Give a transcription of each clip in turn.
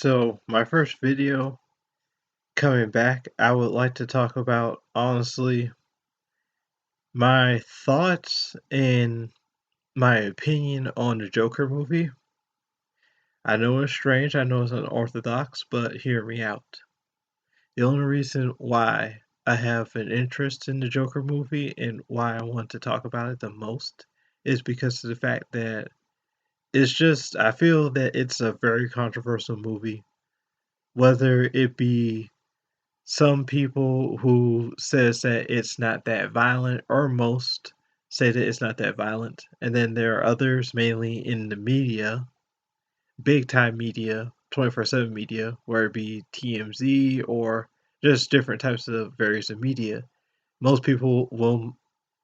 So, my first video coming back, I would like to talk about honestly my thoughts and my opinion on the Joker movie. I know it's strange, I know it's unorthodox, but hear me out. The only reason why I have an interest in the Joker movie and why I want to talk about it the most is because of the fact that I feel that it's a very controversial movie, whether it be some people who says that it's not that violent, or most say that it's not that violent, and then there are others, mainly in the media, big time media, 24/7 media, where it be TMZ or just different types of various of media. Most people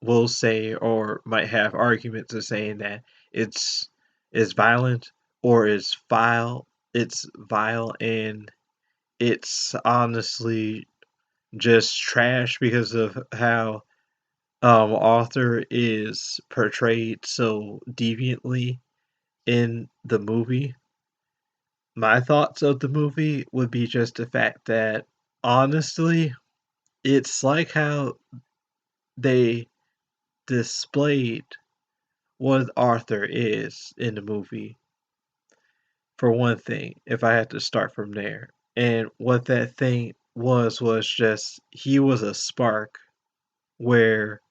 will say or might have arguments of saying that it's is violent or is vile. It's vile and it's honestly just trash because of how Arthur is portrayed so deviantly in the movie. My thoughts of the movie would be just the fact that honestly, it's like how they displayed what Arthur is in the movie, for one thing, if I had to start from there. And what that thing was just he was a spark where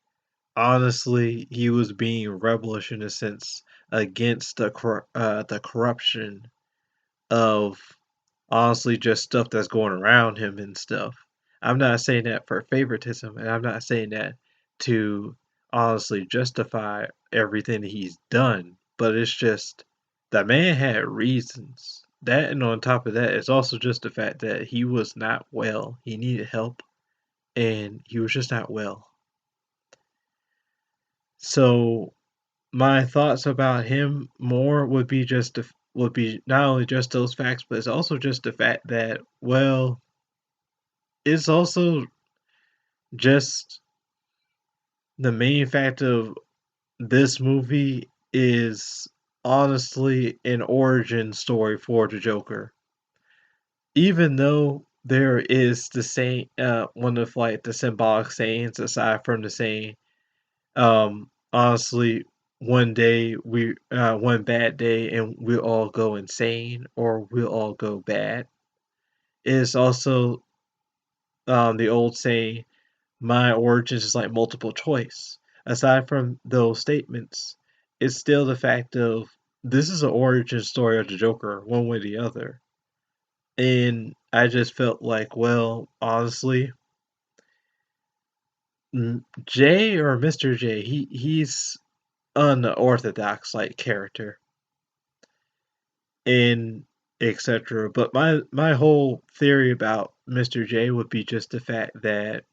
honestly, he was being rebellious in a sense against the corruption of honestly just stuff that's going around him and stuff. I'm not saying that for favoritism, and I'm not saying that to honestly justify everything that he's done, but it's just the man had reasons. That and on top of that, it's also just the fact that he was not well. He needed help, and he was just not well. So my thoughts about him more would be not only just those facts, but it's also just the fact that well, it's also just the main fact of this movie is honestly an origin story for the Joker. Even though there is the same one of like the symbolic sayings aside from the saying honestly, one bad day and we'll all go insane or we'll all go bad. Is also the old saying, my origins is like multiple choice. Aside from those statements, it's still the fact of this is an origin story of the Joker, one way or the other. And I just felt like, well, honestly, Jay or Mr. J, he's unorthodox like character and etc. But my whole theory about Mr. J would be just the fact that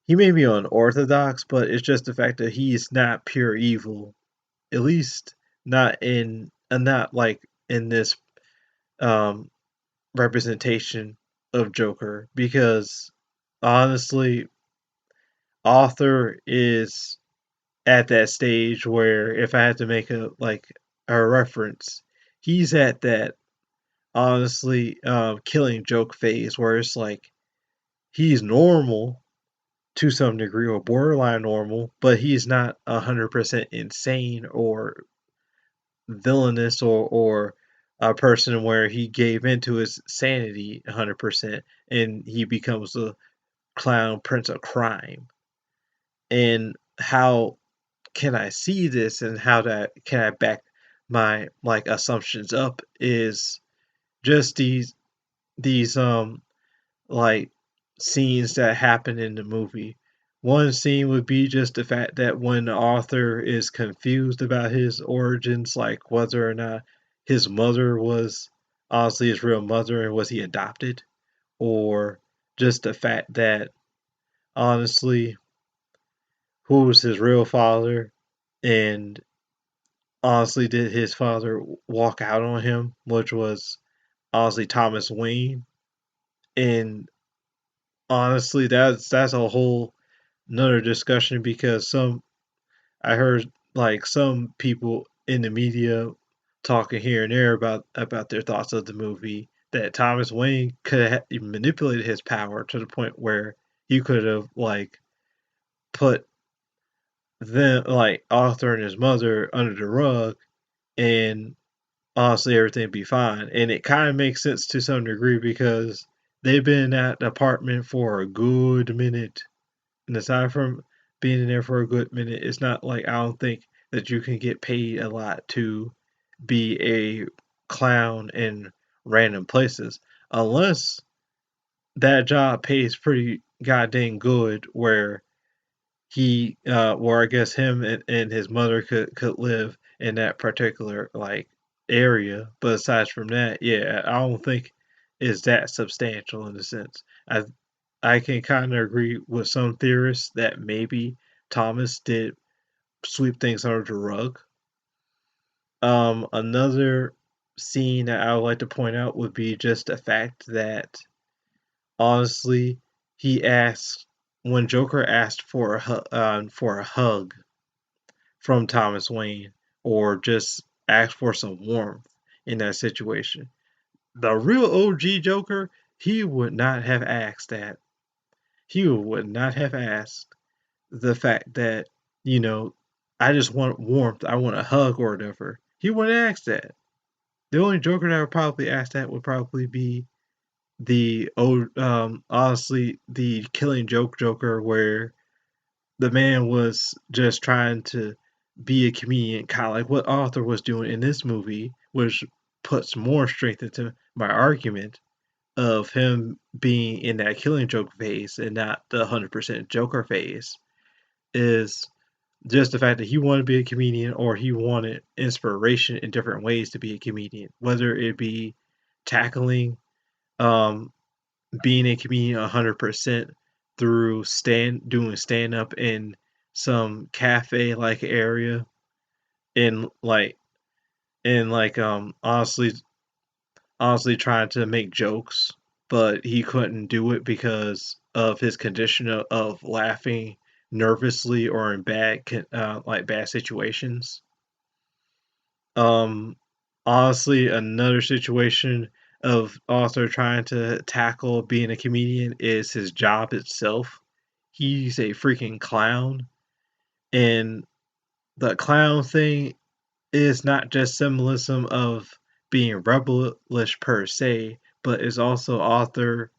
he may be unorthodox, but it's just the fact that he's not pure evil. At least not like in this um representation of Joker because honestly Arthur is at that stage where if I had to make a reference, he's at that honestly killing joke phase where it's like he's normal to some degree or borderline normal, but he's not 100% insane or villainous or a person where he gave into his sanity 100% and he becomes a clown prince of crime. And how can I see this and how that can I back my like assumptions up is just these like scenes that happen in the movie. One scene would be just the fact that when the author is confused about his origins, like whether or not his mother was honestly his real mother and was he adopted, or just the fact that honestly who was his real father and honestly did his father walk out on him, which was honestly Thomas Wayne. And honestly that's a whole another discussion because some I heard like some people in the media talking here and there about their thoughts of the movie, that Thomas Wayne could have manipulated his power to the point where he could have like put them like Arthur and his mother under the rug, and honestly everything would be fine. And it kind of makes sense to some degree because they've been in that apartment for a good minute. And aside from being in there for a good minute, it's not like I don't think that you can get paid a lot to be a clown in random places unless that job pays pretty goddamn good where where I guess him and his mother could live in that particular like area. But aside from that, yeah, I don't think it's that substantial in a sense. I can kind of agree with some theorists that maybe Thomas did sweep things under the rug. Another scene that I would like to point out would be just the fact that honestly, he asked when Joker asked for a hug from Thomas Wayne, or just asked for some warmth in that situation. The real OG Joker, he would not have asked that. He would not have asked the fact that, you know, I just want warmth, I want a hug or whatever. He wouldn't ask that. The only Joker that would probably ask that would probably be the old, honestly, the Killing Joke Joker, where the man was just trying to be a comedian, kind of like what Arthur was doing in this movie, which puts more strength into my argument of him being in that Killing Joke phase and not the 100% Joker phase. Is just the fact that he wanted to be a comedian, or he wanted inspiration in different ways to be a comedian, whether it be tackling um, being a comedian 100% through doing stand up in some cafe like area, in like honestly trying to make jokes, but he couldn't do it because of his condition of laughing nervously or in bad situations. Um, Honestly, another situation of Arthur trying to tackle being a comedian is his job itself. He's a freaking clown, and the clown thing is not just symbolism of being rebellish per se, but is also Arthur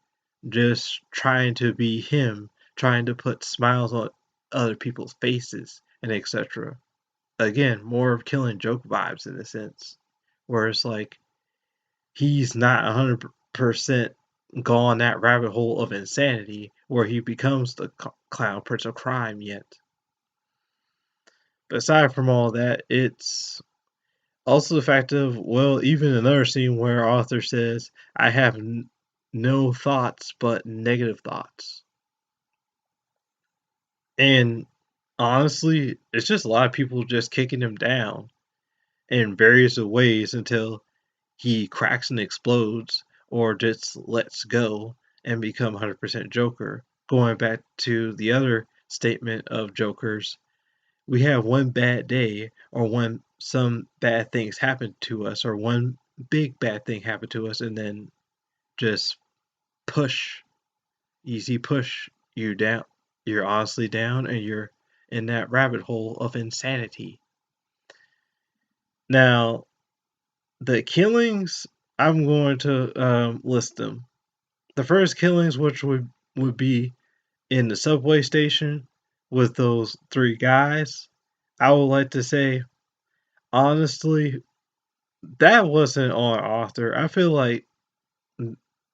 just trying to be him, trying to put smiles on other people's faces, and etc. Again, more of Killing Joke vibes in a sense, where it's like he's not 100% gone that rabbit hole of insanity where he becomes the clown prince of crime yet. But aside from all that, it's also the fact of, well, even another scene where Arthur says, I have no thoughts but negative thoughts. And honestly, it's just a lot of people just kicking him down in various ways until he cracks and explodes, or just lets go and become 100% Joker. Going back to the other statement of Jokers, we have one bad day, or when some bad things happen to us, or one big bad thing happen to us, and then just push, easy push you down. You're honestly down, and you're in that rabbit hole of insanity. Now, the killings, I'm going to list them. The first killings, which would be in the subway station with those three guys, I would like to say, honestly, that wasn't on Arthur. I feel like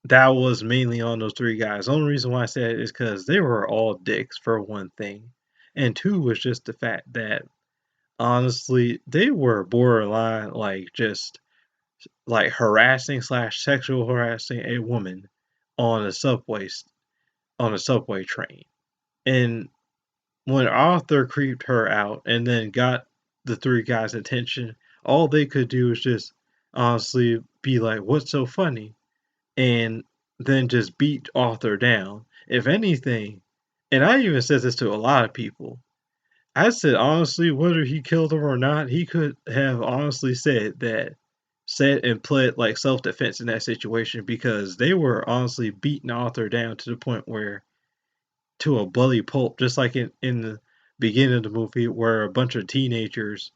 that was mainly on those three guys. The only reason why I said it is because they were all dicks, for one thing. And two was just the fact that, honestly, they were borderline, like, just like harassing slash sexual harassing a woman on a subway train. And when Arthur creeped her out and then got the three guys' attention, all they could do was just honestly be like, "What's so funny?" and then just beat Arthur down. If anything, and I even said this to a lot of people, I said honestly, whether he killed him or not, he could have honestly said and pled like self defense in that situation because they were honestly beating Arthur down to the point where to a bloody pulp, just like in the beginning of the movie where a bunch of teenagers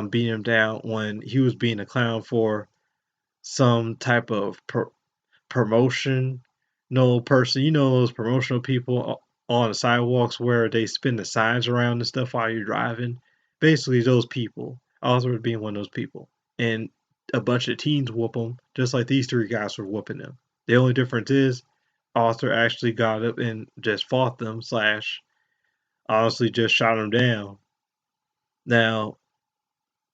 beat him down when he was being a clown for some type of promotion. No person, you know those promotional people on the sidewalks where they spin the signs around and stuff while you're driving. Basically, those people. Arthur was being one of those people, and a bunch of teens whoop them, just like these three guys were whooping them. The only difference is Arthur actually got up and just fought them. Slash, honestly, just shot them down. Now,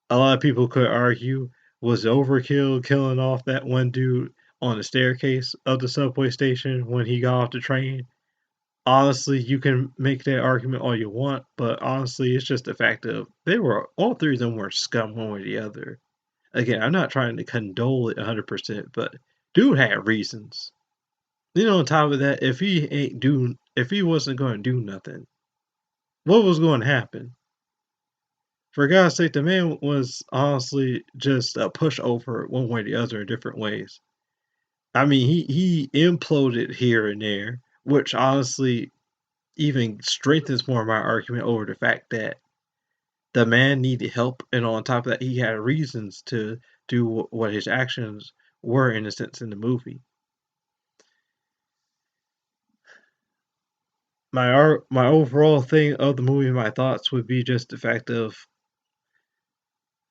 a lot of people could argue was overkill killing off that one dude on the staircase of the subway station when he got off the train. Honestly, you can make that argument all you want, but honestly, it's just the fact of they were all three of them were scum one way or the other. Again, I'm not trying to condole it 100%, but dude had reasons. On top of that, if he wasn't going to do nothing, what was going to happen? For God's sake, the man was honestly just a pushover one way or the other in different ways. I mean, he imploded here and there, which honestly even strengthens more of my argument over the fact that the man needed help, and on top of that, he had reasons to do what his actions were in a sense in the movie. My overall thing of the movie, my thoughts would be just the fact of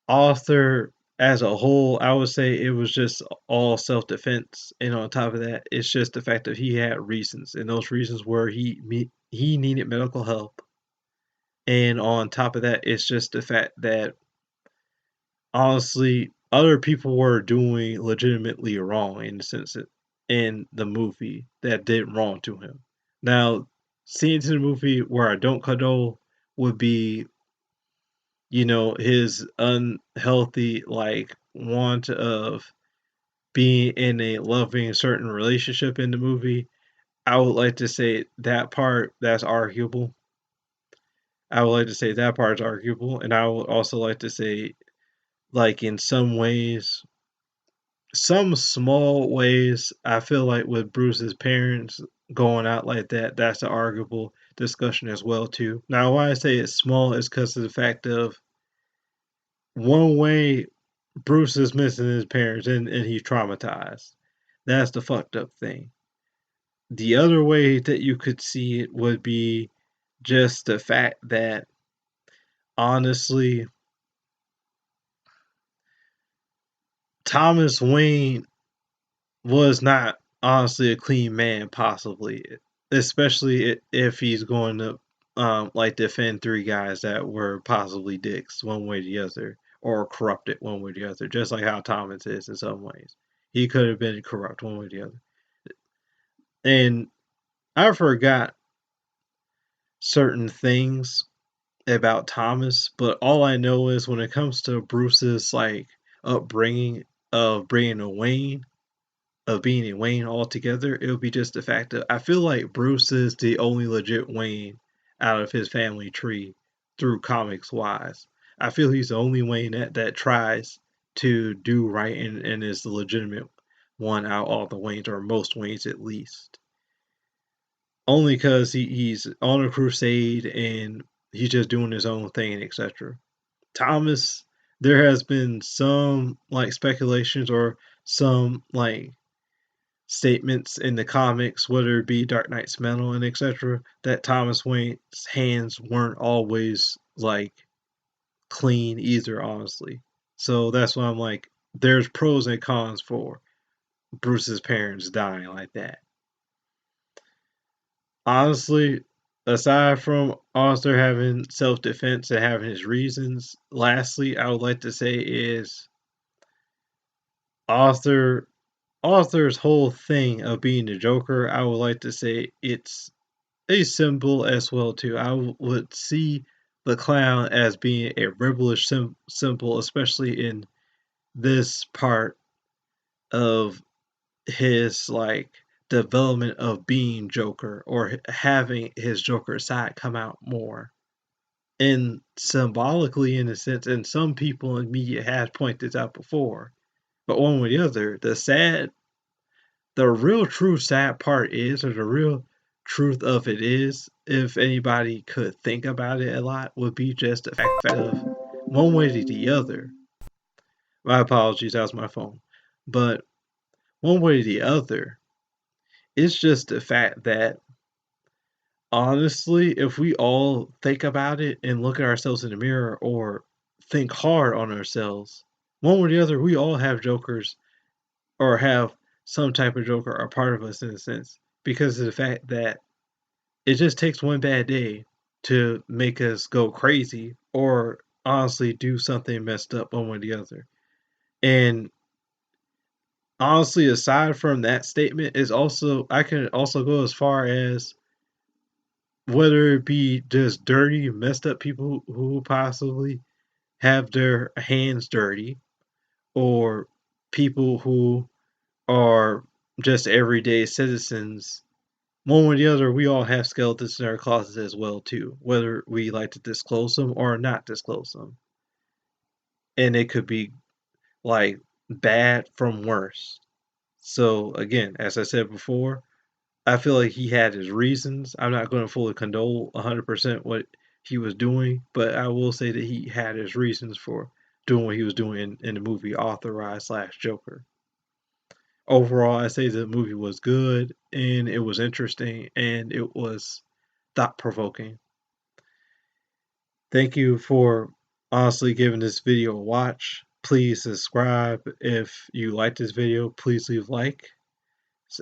Arthur as a whole, I would say it was just all self defense, and on top of that, it's just the fact that he had reasons, and those reasons were he needed medical help, and on top of that, it's just the fact that honestly, other people were doing legitimately wrong in the sense that in the movie that did wrong to him. Now, scenes in the movie where I don't condole would be his unhealthy like want of being in a loving certain relationship in the movie. I would like to say that part that's arguable. I would like to say that part's arguable, and I would also like to say, like in some ways, some small ways, I feel like with Bruce's parents going out like that, that's an arguable discussion as well too. Now, why I say it's small is because of the fact of one way Bruce is missing his parents and he's traumatized. That's the fucked up thing. The other way that you could see it would be just the fact that honestly, Thomas Wayne was not honestly a clean man, possibly, especially if he's going to like defend three guys that were possibly dicks one way or the other, or corrupted one way or the other, just like how Thomas is in some ways. He could have been corrupt one way or the other. And I forgot certain things about Thomas, but all I know is when it comes to Bruce's like upbringing of bringing a Wayne, of being a Wayne altogether, it would be just the fact that I feel like Bruce is the only legit Wayne out of his family tree through comics wise. I feel he's the only Wayne that tries to do right and is the legitimate one out of all the Waynes, or most Waynes at least. Only because he's on a crusade and he's just doing his own thing, etc. Thomas, there has been some like speculations or some like statements in the comics, whether it be Dark Knight's Metal and etc., that Thomas Wayne's hands weren't always like clean either, honestly. So that's why I'm like, there's pros and cons for Bruce's parents dying like that. Honestly, aside from Arthur having self defense and having his reasons, lastly, I would like to say is Arthur Arthur's whole thing of being the Joker, I would like to say it's a symbol as well too. I would see the clown as being a rebellious symbol, especially in this part of his like development of being Joker or having his Joker side come out more. and symbolically in a sense, and some people in media have pointed this out before, but one way or the other, the real true sad part is, or the real truth of it is, if anybody could think about it a lot, would be just the fact of one way or the other. My apologies, that was my phone. But one way or the other, it's just the fact that honestly, if we all think about it and look at ourselves in the mirror or think hard on ourselves, one way or the other, we all have jokers or have some type of joker or part of us in a sense because of the fact that it just takes one bad day to make us go crazy or honestly do something messed up one way or the other. And honestly, aside from that statement, is also I can also go as far as whether it be just dirty, messed up people who possibly have their hands dirty, or people who are just everyday citizens. One way or the other, we all have skeletons in our closets as well too, whether we like to disclose them or not disclose them. And it could be like bad from worse. So again, as I said before, I feel like he had his reasons. I'm not going to fully condole 100% what he was doing, but I will say that he had his reasons for doing what he was doing in the movie Authorized slash Joker. Overall, I say the movie was good and it was interesting and it was thought provoking. Thank you for honestly giving this video a watch. Please subscribe if you like this video. Please leave a like.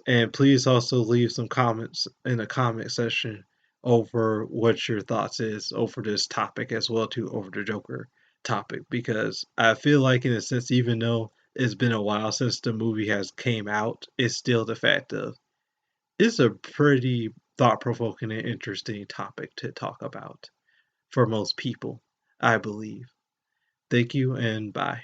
And please also leave some comments in the comment section over what your thoughts is over this topic as well too over the Joker topic because I feel like in a sense even though it's been a while since the movie has came out, it's still the fact of it's a pretty thought-provoking and interesting topic to talk about for most people, I believe. Thank you and bye.